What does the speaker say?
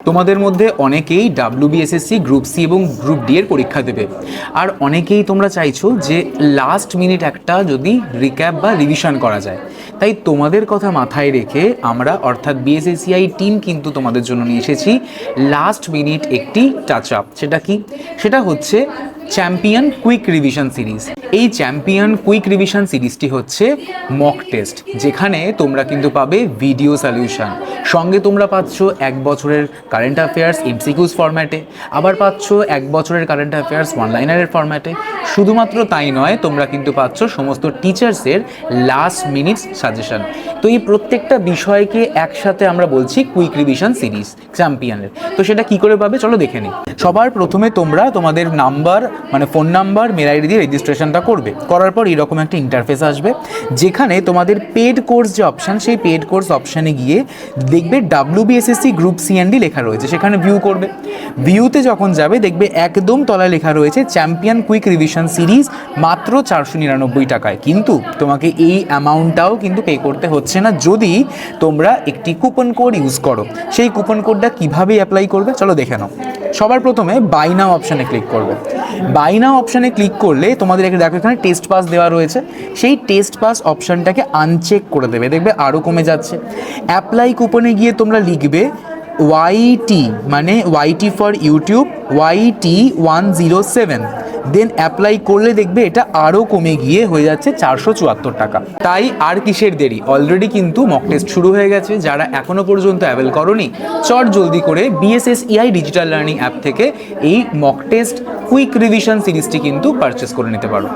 তোমাদের মধ্যে অনেকেই WBSSC গ্রুপ সি এবং গ্রুপ ডি এর পরীক্ষা দেবে, আর অনেকেই তোমরা চাইছো যে লাস্ট মিনিট একটা যদি রিক্যাপ বা রিভিশন করা যায়। তাই তোমাদের কথা মাথায় রেখে আমরা অর্থাৎ BSSCI টিম কিন্তু তোমাদের জন্য নিয়ে এসেছি লাস্ট মিনিট একটি টাচ আপ। সেটা কি? সেটা হচ্ছে চ্যাম্পিয়ন কুইক রিভিশন সিরিজ। এই চ্যাম্পিয়ন কুইক রিভিশন সিরিজটি হচ্ছে মক টেস্ট, যেখানে তোমরা কিন্তু পাবে ভিডিও সলিউশন, সঙ্গে তোমরা পাচ্ছ 1 বছরের কারেন্ট অ্যাফেয়ার্স এমসিকিউস ফরম্যাটে, আবার পাচ্ছ 1 বছরের কারেন্ট অ্যাফেয়ার্স ওয়ান লাইনারের ফরম্যাটে। শুধুমাত্র তাই নয়, তোমরা কিন্তু পাচ্ছ সমস্ত টিচার্সের লাস্ট মিনিট সাজেশন। তো এই প্রত্যেকটা বিষয়কে একসাথে আমরা বলছি কুইক রিভিশন সিরিজ চ্যাম্পিয়নের। তো সেটা কি করে পাবে চলো দেখে নিই। সবার প্রথমে তোমরা তোমাদের নাম্বার মানে ফোন নাম্বার মেল আইডি দিয়ে রেজিস্ট্রেশনটা করবে। করার পর এরকম একটা ইন্টারফেস আসবে, যেখানে তোমাদের পেড কোর্স যে অপশান, সেই পেড কোর্স অপশানে গিয়ে দেখবে WBSSC গ্রুপ CND লেখা রয়েছে, সেখানে ভিউ করবে। ভিউতে যখন যাবে দেখবে একদম তলায় লেখা রয়েছে চ্যাম্পিয়ন কুইক রিভিশন সিরিজ মাত্র 499 টাকায়। কিন্তু তোমাকে এই অ্যামাউন্টটাও কিন্তু পে করতে হচ্ছে না যদি তোমরা একটি কুপন কোড ইউজ করো। সেই কুপন কোডটা কীভাবে অ্যাপ্লাই করবে চলো দেখে নাও। সবার প্রথমে বাই নাও অপশানে ক্লিক করবে। বাই নাও অপশানে ক্লিক করলে তোমাদের দেখো এখানে টেস্ট পাস দেওয়া রয়েছে, সেই টেস্ট পাস অপশানটাকে আনচেক করে দেবে, দেখবে আরও কমে যাচ্ছে। অ্যাপ্লাই কুপনে গিয়ে তোমরা লিখবে YT মানে YT for YouTube YT 107, then apply করলে দেখবে এটা আরও কমে গিয়ে হয়ে যাচ্ছে 474 টাকা। তাই আর কিসের দেরি, অলরেডি কিন্তু মক টেস্ট শুরু হয়ে গেছে। যারা এখনও পর্যন্ত অ্যাভেল করনি, চট জলদি করে BSSEI ডিজিটাল লার্নিং অ্যাপ থেকে এই মক টেস্ট কুইক রিভিশন সিরিজটি কিন্তু পারচেস করে নিতে পারো।